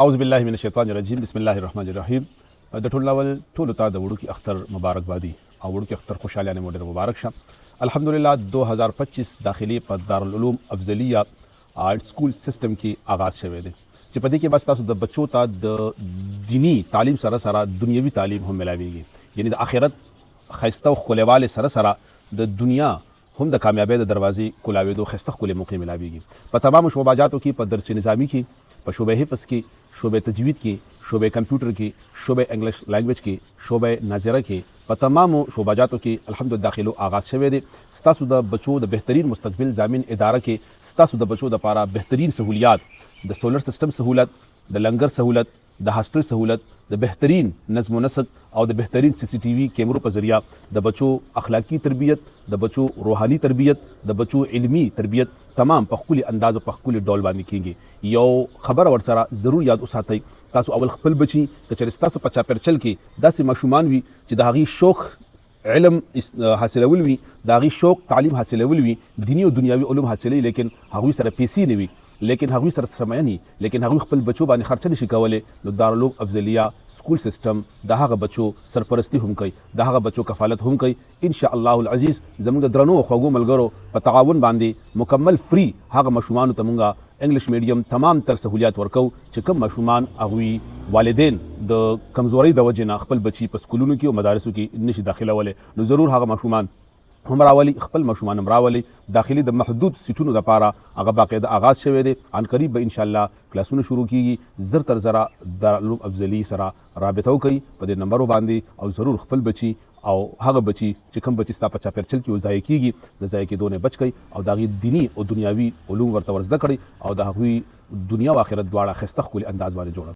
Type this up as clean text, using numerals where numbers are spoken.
اعوذ بالله من الشیطان الرجیم بسم الله الرحمن الرحیم. د ټول اول ټول ته د وړوکی اختر مبارکبادي او وړوکی اختر خوشحالانه مو ډېر مبارک شه. الحمدلله 2025 داخلي په دارالعلوم افضلیه آرټ سکول سیستم کې آغاز شوی دی چې په دې کې بس تاسو د بچو ته د دینی تعلیم سره سره دنیوي تعلیم هم ملاویږي، یعنی د آخرت ښایسته او ښکلیواله سره سره د دنیا هم د کامیابی د دروازې کولاوېدو ښایسته ښکلې موقع ملاویږي. په تمامو شعباجاتو کې په درس نظامي کې، په شعبه حفظ کې، شعبه تجوید کې، شعبه کمپیوټر کې، شعبه انګلیش لینګویج کې، شعبه ناظره کې، په تمامو شعباجاتو کې الحمدلله داخلو آغاز شوی دی. ستاسو د بچو د بهترین مستقبل ضامن اداره کې ستاسو د بچو لپاره بهترین سہولیات، د سولر سیستم سہولت، د لنګر سہولت، د هاسټل سہولت، د بهترین نظم و نسق او د بهترین سی سی ټي وي کیمرو په ذریعہ د بچو اخلاقی تربیت، د بچو روحانی تربیت، د بچو علمی تربیت تمام په خپل انداز او په خپل ډول باندې کیږي. یو خبر ورسره ضرور یاد وساتئ، تاسو اول خپل بچي کچې تاسو په چاپرچل کې داسې ماشومان وي چې د هغې شوق علم حاصلول وي، د هغې شوق تعلیم حاصلول وي، دینی او دنیاوي علوم حاصلوي، لیکن هغوی سره پیسې نه وي، لیکن هغوی سره سرمایه نه، لیکن هغوی خپل بچو باندې خرچه نشي کولی. نو دارالعلوم افضلیه سکول سیستم د هغه بچو سرپرستی هم کوي، د هغه بچو کفالت هم کوي. ان شاء الله العزیز زموږ د درنو او خوږو ملګرو په تعاون باندې مکمل فری هغه ماشومانو ته مونږه انګلیش میډیم تمام تر سہولیات ورکو چې کوم ماشومان هغوی والدین د کمزورۍ د وجې نه خپل بچي په سکولونو کې او مدارسو کې نشي داخلولی، نو ضرور هغه ماشومان هم راولي، خپل ماشومان هم راولي. داخلي د محدود سیټونو لپاره هغه باقاعده آغاز شوی دی. ان قریب به ان شاء الله کلاسونه شروع کیږي. زر تر زره دارالعلوم افضلی سره رابطه وکړئ په دې نمبرو باندې، او ضرور خپل بچي او هغه بچي چې کوم بچي ستا په چاپرچل کې ضایع کیږي د ضایع کېدو نه بچ کړئ، او د هغې دیني او دنیاوي علوم ورته ور زده کړئ، او د هغوی دنیا او آخرت دواړه ښایسته ښکلي انداز باندې جوړه